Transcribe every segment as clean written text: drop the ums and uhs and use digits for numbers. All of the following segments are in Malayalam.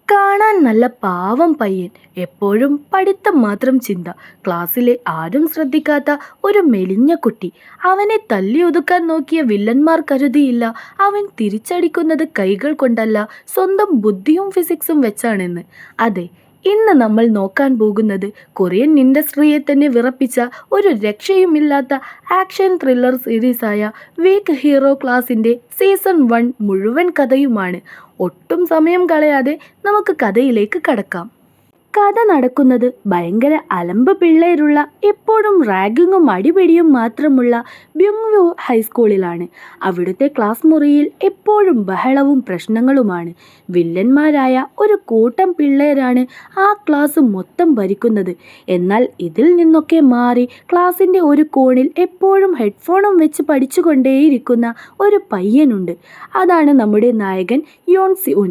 കാണാൻ നല്ല പാവം പയ്യൻ. എപ്പോഴും പഠിത്തം മാത്രം ചിന്ത. ക്ലാസ്സിലെ ആരും ശ്രദ്ധിക്കാത്ത ഒരു മെലിഞ്ഞ കുട്ടി. അവനെ തല്ലിയൊതുക്കാൻ നോക്കിയ വില്ലന്മാർ കരുതിയില്ല അവൻ തിരിച്ചടിക്കുന്നത് കൈകൾ കൊണ്ടല്ല, സ്വന്തം ബുദ്ധിയും ഫിസിക്സും വെച്ചാണെന്ന്. അതെ, ഇന്ന് നമ്മൾ നോക്കാൻ പോകുന്നത് കൊറിയൻ ഇൻഡസ്ട്രിയെ തന്നെ വിറപ്പിച്ച ഒരു രക്ഷയുമില്ലാത്ത ആക്ഷൻ ത്രില്ലർ സീരീസായ വീക്ക് ഹീറോ ക്ലാസിൻ്റെ സീസൺ 1 മുഴുവൻ കഥയുമാണ്. ഒട്ടും സമയം കളയാതെ നമുക്ക് കഥയിലേക്ക് കടക്കാം. കഥ നടക്കുന്നത് ഭയങ്കര അലമ്പ് പിള്ളേരുള്ള, എപ്പോഴും റാഗിങ്ങും അടിപിടിയും മാത്രമുള്ള ബ്യുങ്വോ ഹൈസ്കൂളിലാണ്. അവിടുത്തെ ക്ലാസ് മുറിയിൽ എപ്പോഴും ബഹളവും പ്രശ്നങ്ങളുമാണ്. വില്ലന്മാരായ ഒരു കൂട്ടം പിള്ളേരാണ് ആ ക്ലാസ് മൊത്തം ഭരിക്കുന്നത്. എന്നാൽ ഇതിൽ നിന്നൊക്കെ മാറി ക്ലാസിൻ്റെ ഒരു കോണിൽ എപ്പോഴും ഹെഡ്ഫോണും വെച്ച് പഠിച്ചുകൊണ്ടേയിരിക്കുന്ന ഒരു പയ്യനുണ്ട്. അതാണ് നമ്മുടെ നായകൻ യോൺ സി ഉൻ.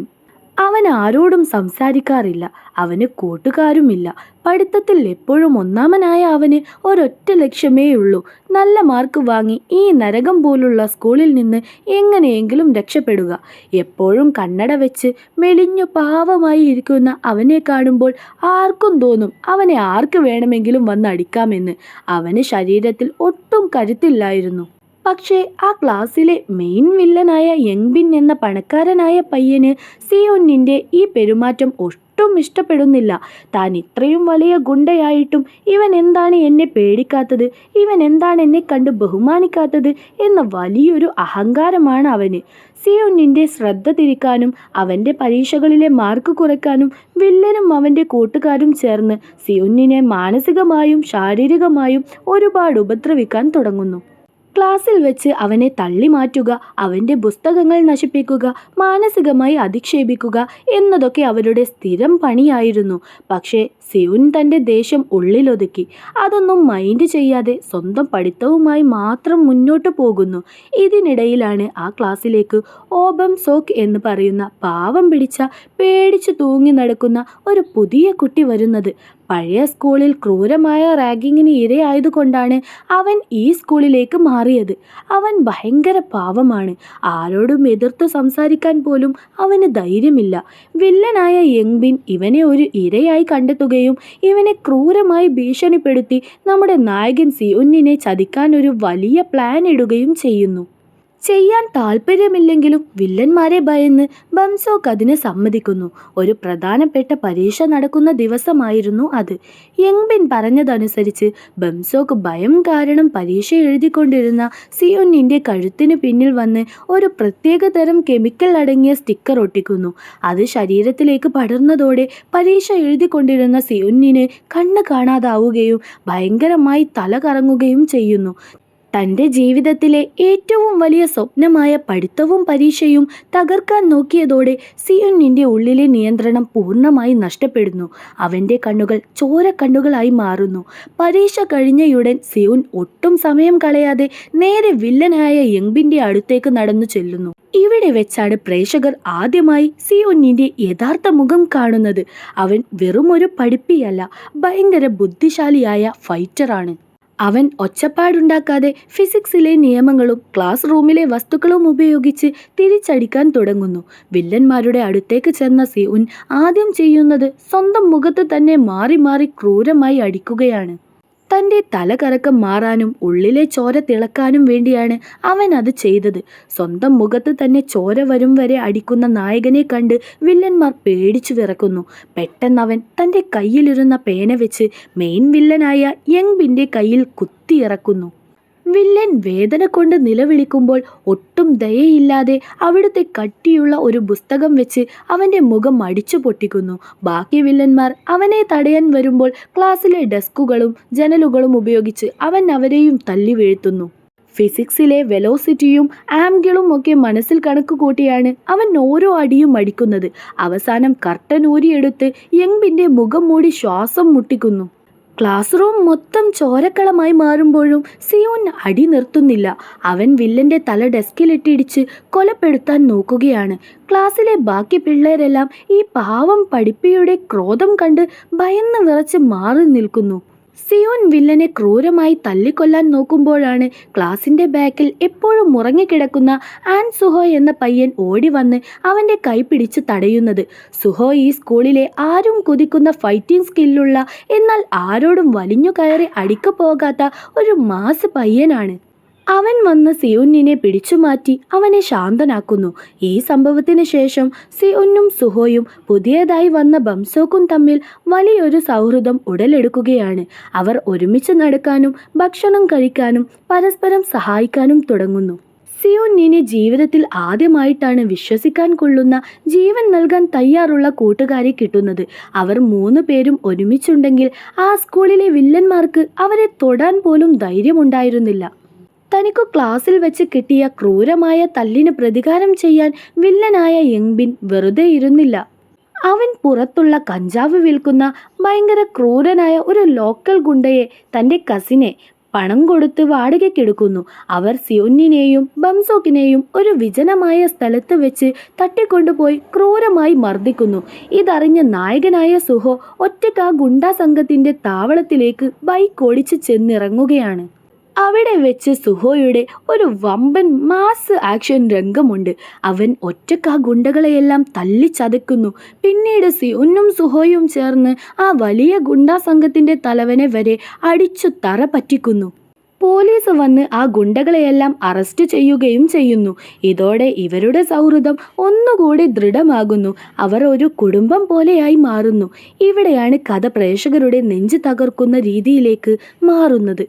അവൻ ആരോടും സംസാരിക്കാറില്ല, അവന് കൂട്ടുകാരുമില്ല. പഠിത്തത്തിൽ എപ്പോഴും ഒന്നാമനായ അവന് ഒരൊറ്റ ലക്ഷ്യമേയുള്ളൂ: നല്ല മാർക്ക് വാങ്ങി ഈ നരകം പോലുള്ള സ്കൂളിൽ നിന്ന് എങ്ങനെയെങ്കിലും രക്ഷപ്പെടുക. എപ്പോഴും കണ്ണട വെച്ച് മെലിഞ്ഞു പാവമായി ഇരിക്കുന്ന അവനെ കാണുമ്പോൾ ആർക്കും തോന്നും അവനെ ആർക്ക് വേണമെങ്കിലും വന്നടിക്കാമെന്ന്. അവന് ശരീരത്തിൽ ഒട്ടും കരുത്തില്ലായിരുന്നു. പക്ഷേ ആ ക്ലാസ്സിലെ മെയിൻ വില്ലനായ യങ്ബിൻ എന്ന പണക്കാരനായ പയ്യന് സിയോന്നിൻ്റെ ഈ പെരുമാറ്റം ഒട്ടും ഇഷ്ടപ്പെടുന്നില്ല. താൻ ഇത്രയും വലിയ ഗുണ്ടയായിട്ടും ഇവൻ എന്താണ് എന്നെ പേടിക്കാത്തത്, ഇവൻ എന്താണ് എന്നെ കണ്ട് ബഹുമാനിക്കാത്തത് എന്ന വലിയൊരു അഹങ്കാരമാണ് അവന്. സിയോന്നിൻ്റെ ശ്രദ്ധ തിരിക്കാനും അവൻ്റെ പരീക്ഷകളിലെ മാർക്ക് കുറയ്ക്കാനും വില്ലനും അവൻ്റെ കൂട്ടുകാരും ചേർന്ന് സിയോന്നിനെ മാനസികമായും ശാരീരികമായും ഒരുപാട് ഉപദ്രവിക്കാൻ തുടങ്ങുന്നു. ക്ലാസ്സിൽ വെച്ച് അവനെ തള്ളി മാറ്റുക, അവൻ്റെ പുസ്തകങ്ങൾ നശിപ്പിക്കുക, മാനസികമായി അധിക്ഷേപിക്കുക എന്നതൊക്കെ അവരുടെ സ്ഥിരം പണിയായിരുന്നു. പക്ഷേ സിയുൻ തൻ്റെ ദേഷ്യം ഉള്ളിലൊതുക്കി. അതൊന്നും മൈൻഡ് ചെയ്യാതെ സ്വന്തം പഠിത്തവുമായി മാത്രം മുന്നോട്ട് പോകുന്നു. ഇതിനിടയിലാണ് ആ ക്ലാസ്സിലേക്ക് ഓബം സോക്ക് എന്ന് പറയുന്ന പാവം പിടിച്ച, പേടിച്ചു തൂങ്ങി നടക്കുന്ന ഒരു പുതിയ കുട്ടി വരുന്നത്. പഴയ സ്കൂളിൽ ക്രൂരമായ റാഗിങ്ങിന് ഇരയായതുകൊണ്ടാണ് അവൻ ഈ സ്കൂളിലേക്ക് മാറിയത്. അവൻ ഭയങ്കര പാവമാണ്. ആരോടും എതിർത്തു സംസാരിക്കാൻ പോലും അവന് ധൈര്യമില്ല. വില്ലനായ യങ്ബിൻ ഇവനെ ഒരു ഇരയായി കണ്ടെത്തുകയും ഇവനെ ക്രൂരമായി ഭീഷണിപ്പെടുത്തി നമ്മുടെ നായകൻ സിയുന്നിനെ ചതിക്കാൻ ഒരു വലിയ പ്ലാൻ ഇടുകയും ചെയ്യുന്നു. ചെയ്യാൻ താല്പര്യമില്ലെങ്കിലും വില്ലന്മാരെ ഭയന്ന് ബംസോക്ക് അതിന് സമ്മതിക്കുന്നു. ഒരു പ്രധാനപ്പെട്ട പരീക്ഷ നടക്കുന്ന ദിവസമായിരുന്നു അത്. യങ്ബിൻ പറഞ്ഞതനുസരിച്ച് ബംസോക്ക് ഭയം കാരണം പരീക്ഷ എഴുതിക്കൊണ്ടിരുന്ന സിയുന്നിൻ്റെ കഴുത്തിന് പിന്നിൽ വന്ന് ഒരു പ്രത്യേക തരം കെമിക്കൽ അടങ്ങിയ സ്റ്റിക്കർ ഒട്ടിക്കുന്നു. അത് ശരീരത്തിലേക്ക് പടർന്നതോടെ പരീക്ഷ എഴുതിക്കൊണ്ടിരുന്ന സിയുന്നിന് കണ്ണ് കാണാതാവുകയും ഭയങ്കരമായി തല കറങ്ങുകയും ചെയ്യുന്നു. തൻ്റെ ജീവിതത്തിലെ ഏറ്റവും വലിയ സ്വപ്നമായ പഠിത്തവും പരീക്ഷയും തകർക്കാൻ നോക്കിയതോടെ സിയുന്നിൻ്റെ ഉള്ളിലെ നിയന്ത്രണം പൂർണ്ണമായി നഷ്ടപ്പെടുന്നു. അവൻ്റെ കണ്ണുകൾ ചോരക്കണ്ണുകളായി മാറുന്നു. പരീക്ഷ കഴിഞ്ഞയുടൻ സിയുൻ ഒട്ടും സമയം കളയാതെ നേരെ വില്ലനായ യങ്ബിൻ്റെ അടുത്തേക്ക് നടന്നു ചെല്ലുന്നു. ഇവിടെ വെച്ചാണ് പ്രേക്ഷകർ ആദ്യമായി സിയുന്നിൻ്റെ യഥാർത്ഥ മുഖം കാണുന്നത്. അവൻ വെറുമൊരു പഠിപ്പിയല്ല, ഭയങ്കര ബുദ്ധിശാലിയായ ഫൈറ്ററാണ്. അവൻ ഒച്ചപ്പാടുണ്ടാക്കാതെ ഫിസിക്സിലെ നിയമങ്ങളും ക്ലാസ് റൂമിലെ വസ്തുക്കളും ഉപയോഗിച്ച് തിരിച്ചടിക്കാൻ തുടങ്ങുന്നു. വില്ലന്മാരുടെ അടുത്തേക്ക് ചെന്ന സിയുൻ ആദ്യം ചെയ്യുന്നത് സ്വന്തം മുഖത്ത് തന്നെ മാറി മാറി ക്രൂരമായി അടിക്കുകയാണ്. തൻ്റെ തലകറക്കം മാറാനും ഉള്ളിലെ ചോര തിളക്കാനും വേണ്ടിയാണ് അവൻ അത് ചെയ്തത്. സ്വന്തം മുഖത്ത് തന്നെ ചോര വരും വരെ അടിക്കുന്ന നായകനെ കണ്ട് വില്ലന്മാർ പേടിച്ചു വിറക്കുന്നു. പെട്ടെന്നവൻ തൻ്റെ കയ്യിലിരുന്ന പേന വെച്ച് മെയിൻ വില്ലനായ യങ്ബിൻ്റെ കയ്യിൽ കുത്തിയിറക്കുന്നു. വില്ലൻ വേദന കൊണ്ട് നിലവിളിക്കുമ്പോൾ ഒട്ടും ദയയില്ലാതെ അവിടുത്തെ കട്ടിയുള്ള ഒരു പുസ്തകം വെച്ച് അവൻ്റെ മുഖം അടിച്ചു പൊട്ടിക്കുന്നു. ബാക്കി വില്ലന്മാർ അവനെ തടയാൻ വരുമ്പോൾ ക്ലാസ്സിലെ ഡെസ്കുകളും ജനലുകളും ഉപയോഗിച്ച് അവൻ അവരെയും തല്ലി വീഴ്ത്തുന്നു. ഫിസിക്സിലെ വെലോസിറ്റിയും ആംഗിളും ഒക്കെ മനസ്സിൽ കണക്ക് കൂട്ടിയാണ് അവൻ ഓരോ അടിയും അടിക്കുന്നത്. അവസാനം കർട്ടൻ ഊരിയെടുത്ത് യങ്ബിൻ്റെ മുഖം മൂടി ശ്വാസം മുട്ടിക്കുന്നു. ക്ലാസ് റൂം മൊത്തം ചോരക്കളമായി മാറുമ്പോഴും സിയോൻ അടി നിർത്തുന്നില്ല. അവൻ വില്ലൻ്റെ തല ഡെസ്കിലിട്ടിടിച്ച് കൊലപ്പെടുത്താൻ നോക്കുകയാണ്. ക്ലാസ്സിലെ ബാക്കി പിള്ളേരെല്ലാം ഈ പാവം പഠിപ്പിയുടെ ക്രോധം കണ്ട് ഭയന്ന് വിറച്ച് മാറി നിൽക്കുന്നു. സിയോൻ വില്ലനെ ക്രൂരമായി തല്ലിക്കൊല്ലാൻ നോക്കുമ്പോഴാണ് ക്ലാസിന്റെ ബാക്കിൽ എപ്പോഴും ഉറങ്ങിക്കിടക്കുന്ന ആൻ സുഹോ എന്ന പയ്യൻ ഓടി വന്ന് അവന്റെ കൈ പിടിച്ച് തടയുന്നത്. സുഹോ ഈ സ്കൂളിലെ ആരും കുതിക്കുന്ന ഫൈറ്റിംഗ് സ്കില്ലുള്ള, എന്നാൽ ആരോടും വലിഞ്ഞു കയറി അടിക്കു പോകാത്ത ഒരു മാസ് പയ്യനാണ്. അവൻ വന്ന് സിയുന്നിനെ പിടിച്ചുമാറ്റി അവനെ ശാന്തനാക്കുന്നു. ഈ സംഭവത്തിന് ശേഷം സിയുന്നും സുഹോയും പുതിയതായി വന്ന ബംസോക്കും തമ്മിൽ വലിയൊരു സൗഹൃദം ഉടലെടുക്കുകയാണ്. അവർ ഒരുമിച്ച് നടക്കാനും ഭക്ഷണം കഴിക്കാനും പരസ്പരം സഹായിക്കാനും തുടങ്ങുന്നു. സിയുന്നിന് ജീവിതത്തിൽ ആദ്യമായിട്ടാണ് വിശ്വസിക്കാൻ കൊള്ളുന്ന, ജീവൻ നൽകാൻ തയ്യാറുള്ള കൂട്ടുകാരെ കിട്ടുന്നത്. അവർ 3 പേരും ഒരുമിച്ചുണ്ടെങ്കിൽ ആ സ്കൂളിലെ വില്ലന്മാർക്ക് അവരെ തൊടാൻ പോലും ധൈര്യമുണ്ടായിരുന്നില്ല. തനിക്കു ക്ലാസ്സിൽ വെച്ച് കിട്ടിയ ക്രൂരമായ തല്ലിന് പ്രതികാരം ചെയ്യാൻ വില്ലനായ യങ്ബിൻ വെറുതെ ഇരുന്നില്ല. അവൻ പുറത്തുള്ള കഞ്ചാവ് വിൽക്കുന്ന ഭയങ്കര ക്രൂരനായ ഒരു ലോക്കൽ ഗുണ്ടയെ, തൻ്റെ കസിനെ പണം കൊടുത്ത് വാടകയ്ക്കെടുക്കുന്നു. അവർ സിയോന്നിനെയും ബംസോക്കിനെയും ഒരു വിജനമായ സ്ഥലത്ത് വെച്ച് തട്ടിക്കൊണ്ടുപോയി ക്രൂരമായി മർദ്ദിക്കുന്നു. ഇതറിഞ്ഞ നായകനായ സുഹോ ഒറ്റയ്ക്ക് ആ ഗുണ്ടാ സംഘത്തിൻ്റെ താവളത്തിലേക്ക് ബൈക്ക് ഓടിച്ച് ചെന്നിറങ്ങുകയാണ്. അവിടെ വെച്ച് സുഹോയുടെ ഒരു വമ്പൻ മാസ് ആക്ഷൻ രംഗമുണ്ട്. അവൻ ഒറ്റയ്ക്ക് ആ ഗുണ്ടകളെയെല്ലാം തല്ലിച്ചതയ്ക്കുന്നു. പിന്നീട് സിയുന്നും സുഹോയും ചേർന്ന് ആ വലിയ ഗുണ്ടാ സംഘത്തിൻ്റെ തലവനെ വരെ അടിച്ചു തറ പറ്റിക്കുന്നു. പോലീസ് വന്ന് ആ ഗുണ്ടകളെയെല്ലാം അറസ്റ്റ് ചെയ്യുകയും ചെയ്യുന്നു. ഇതോടെ ഇവരുടെ സൗഹൃദം ഒന്നുകൂടി ദൃഢമാകുന്നു. അവർ ഒരു കുടുംബം പോലെയായി മാറുന്നു. ഇവിടെയാണ് കഥ പ്രേക്ഷകരുടെ നെഞ്ച് തകർക്കുന്ന രീതിയിലേക്ക് മാറുന്നത്.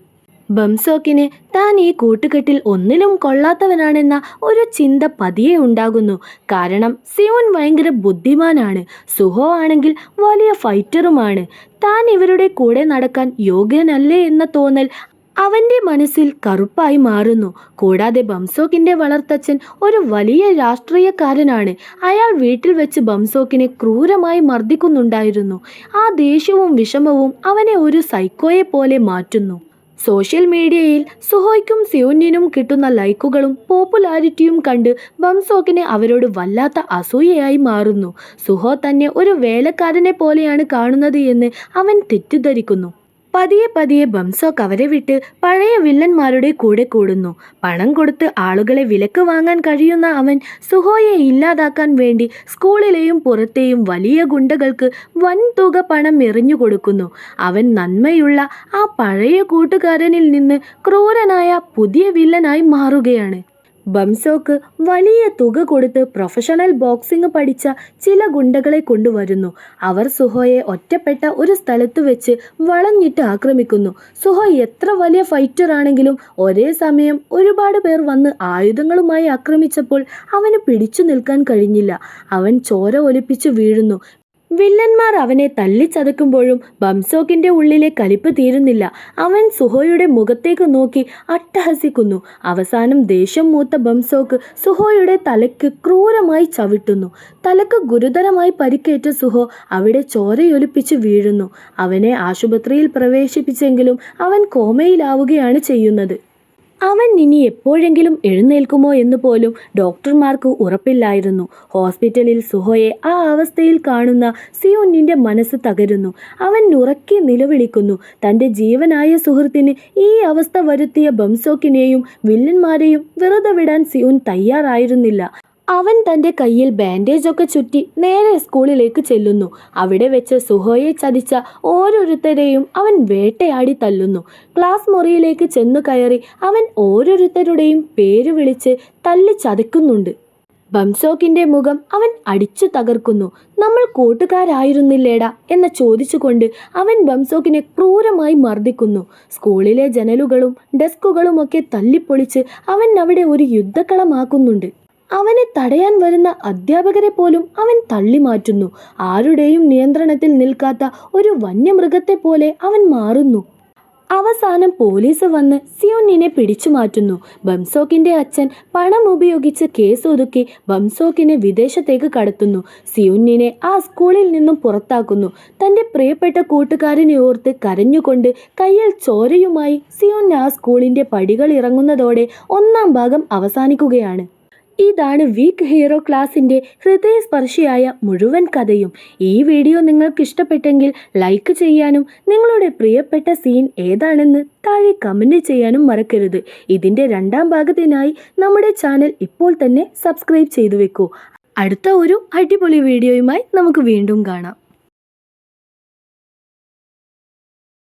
ബംസോക്കിന് താൻ ഈ കൂട്ടുകെട്ടിൽ ഒന്നിലും കൊള്ളാത്തവനാണെന്ന ഒരു ചിന്ത പതിയെ ഉണ്ടാകുന്നു. കാരണം സിയോൻ ഭയങ്കര ബുദ്ധിമാനാണ്, സുഹോ ആണെങ്കിൽ വലിയ ഫൈറ്ററുമാണ്. താൻ ഇവരുടെ കൂടെ നടക്കാൻ യോഗ്യനല്ലേ എന്ന തോന്നൽ അവൻ്റെ മനസ്സിൽ കറുപ്പായി മാറുന്നു. കൂടാതെ ബംസോക്കിൻ്റെ വളർത്തച്ഛൻ ഒരു വലിയ രാഷ്ട്രീയക്കാരനാണ്. അയാൾ വീട്ടിൽ വെച്ച് ബംസോക്കിനെ ക്രൂരമായി മർദ്ദിക്കുന്നുണ്ടായിരുന്നു. ആ ദേഷ്യവും വിഷമവും അവനെ ഒരു സൈക്കോയെ പോലെ മാറ്റുന്നു. സോഷ്യൽ മീഡിയയിൽ സുഹോയ്ക്കും സിയോന്നിനും കിട്ടുന്ന ലൈക്കുകളും പോപ്പുലാരിറ്റിയും കണ്ട് ബംസോക്കിന് അവരോട് വല്ലാത്ത അസൂയയായി മാറുന്നു. സുഹോ തന്നെ ഒരു വേലക്കാരനെ പോലെയാണ് കാണുന്നത് എന്ന് അവൻ തെറ്റിദ്ധരിക്കുന്നു. പതിയെ പതിയെ ബംസോക്ക് അവരെ വിട്ട് പഴയ വില്ലന്മാരുടെ കൂടെ കൂടുന്നു. പണം കൊടുത്ത് ആളുകളെ വിലക്ക് വാങ്ങാൻ കഴിയുന്ന അവൻ സുഹോയെ ഇല്ലാതാക്കാൻ വേണ്ടി സ്കൂളിലെയും പുറത്തെയും വലിയ ഗുണ്ടകൾക്ക് വൻതുക പണം എറിഞ്ഞു കൊടുക്കുന്നു. അവൻ നന്മയുള്ള ആ പഴയ കൂട്ടുകാരനിൽ നിന്ന് ക്രൂരനായ പുതിയ വില്ലനായി മാറുകയാണ്. ബംസോക്ക് വലിയ തുക കൊടുത്ത് പ്രൊഫഷണൽ ബോക്സിംഗ് പഠിച്ച ചില ഗുണ്ടകളെ കൊണ്ടുവരുന്നു. അവർ സുഹോയെ ഒറ്റപ്പെട്ട ഒരു സ്ഥലത്ത് വെച്ച് വളഞ്ഞിട്ട് ആക്രമിക്കുന്നു. സുഹോ എത്ര വലിയ ഫൈറ്റർ ആണെങ്കിലും ഒരേ സമയം ഒരുപാട് പേർ വന്ന് ആയുധങ്ങളുമായി ആക്രമിച്ചപ്പോൾ അവന് പിടിച്ചു നിൽക്കാൻ കഴിഞ്ഞില്ല. അവൻ ചോര ഒലിപ്പിച്ചു വീഴുന്നു. വില്ലന്മാർ അവനെ തല്ലിച്ചതയ്ക്കുമ്പോഴും ബംസോക്കിൻ്റെ ഉള്ളിലെ കലിപ്പ് തീരുന്നില്ല. അവൻ സുഹോയുടെ മുഖത്തേക്ക് നോക്കി അട്ടഹസിക്കുന്നു. അവസാനം ദേഷ്യം മൂത്ത ബംസോക്ക് സുഹോയുടെ തലയ്ക്ക് ക്രൂരമായി ചവിട്ടുന്നു. തലക്ക് ഗുരുതരമായി പരിക്കേറ്റ സുഹോ അവിടെ ചോരയൊലിപ്പിച്ച് വീഴുന്നു. അവനെ ആശുപത്രിയിൽ പ്രവേശിപ്പിച്ചെങ്കിലും അവൻ കോമയിലാവുകയാണ് ചെയ്യുന്നത്. അവൻ ഇനി എപ്പോഴെങ്കിലും എഴുന്നേൽക്കുമോ എന്ന് പോലും ഡോക്ടർമാർക്ക് ഉറപ്പില്ലായിരുന്നു. ഹോസ്പിറ്റലിൽ സുഹോയെ ആ അവസ്ഥയിൽ കാണുന്ന സിയോന്നിൻ്റെ മനസ്സ് തകരുന്നു. അവൻ ഉറക്കെ നിലവിളിക്കുന്നു. തൻ്റെ ജീവനായ സുഹൃത്തിന് ഈ അവസ്ഥ വരുത്തിയ ബംസോക്കിനെയും വില്ലന്മാരെയും വെറുതെ വിടാൻ സിയോൻ തയ്യാറായിരുന്നില്ല. അവൻ തൻ്റെ കയ്യിൽ ബാൻഡേജൊക്കെ ചുറ്റി നേരെ സ്കൂളിലേക്ക് ചെല്ലുന്നു. അവിടെ വെച്ച് സുഹോയെ ചതിച്ച ഓരോരുത്തരെയും അവൻ വേട്ടയാടി തല്ലുന്നു. ക്ലാസ് മുറിയിലേക്ക് ചെന്നു കയറി അവൻ ഓരോരുത്തരുടെയും പേര് വിളിച്ച് തല്ലി ചതയ്ക്കുന്നുണ്ട്. ബംസോക്കിൻ്റെ മുഖം അവൻ അടിച്ചു തകർക്കുന്നു. നമ്മൾ കൂട്ടുകാരായിരുന്നില്ലേടാ എന്ന് ചോദിച്ചുകൊണ്ട് അവൻ ബംസോക്കിനെ ക്രൂരമായി മർദ്ദിക്കുന്നു. സ്കൂളിലെ ജനലുകളും ഡെസ്കുകളുമൊക്കെ തല്ലിപ്പൊളിച്ച് അവൻ അവിടെ ഒരു യുദ്ധക്കളമാക്കുന്നുണ്ട്. അവനെ തടയാൻ വരുന്ന അധ്യാപകരെ പോലും അവൻ തള്ളിമാറ്റുന്നു. ആരുടെയും നിയന്ത്രണത്തിൽ നിൽക്കാത്ത ഒരു വന്യമൃഗത്തെ പോലെ അവൻ മാറുന്നു. അവസാനം പോലീസ് വന്ന് സിയോന്നിനെ പിടിച്ചു മാറ്റുന്നു. ബംസോക്കിൻ്റെ അച്ഛൻ പണം ഉപയോഗിച്ച് കേസ് ഒതുക്കി ബംസോക്കിനെ വിദേശത്തേക്ക് കടത്തുന്നു. സിയോന്നിനെ ആ സ്കൂളിൽ നിന്നും പുറത്താക്കുന്നു. തൻ്റെ പ്രിയപ്പെട്ട കൂട്ടുകാരനെ ഓർത്ത് കരഞ്ഞുകൊണ്ട് കയ്യിൽ ചോരയുമായി സിയോൻ ആ സ്കൂളിൻ്റെ പടികൾ ഇറങ്ങുന്നതോടെ 1-ാം ഭാഗം അവസാനിക്കുകയാണ്. ഇതാണ് വീക്ക് ഹീറോ ക്ലാസിൻ്റെ ഹൃദയസ്പർശിയായ മുഴുവൻ കഥയും. ഈ വീഡിയോ നിങ്ങൾക്ക് ഇഷ്ടപ്പെട്ടെങ്കിൽ ലൈക്ക് ചെയ്യാനും നിങ്ങളുടെ പ്രിയപ്പെട്ട സീൻ ഏതാണെന്ന് താഴെ കമൻറ്റ് ചെയ്യാനും മറക്കരുത്. ഇതിൻ്റെ രണ്ടാം ഭാഗത്തിനായി നമ്മുടെ ചാനൽ ഇപ്പോൾ തന്നെ സബ്സ്ക്രൈബ് ചെയ്തു വെക്കൂ. അടുത്ത ഒരു അടിപൊളി വീഡിയോയുമായി നമുക്ക് വീണ്ടും കാണാം.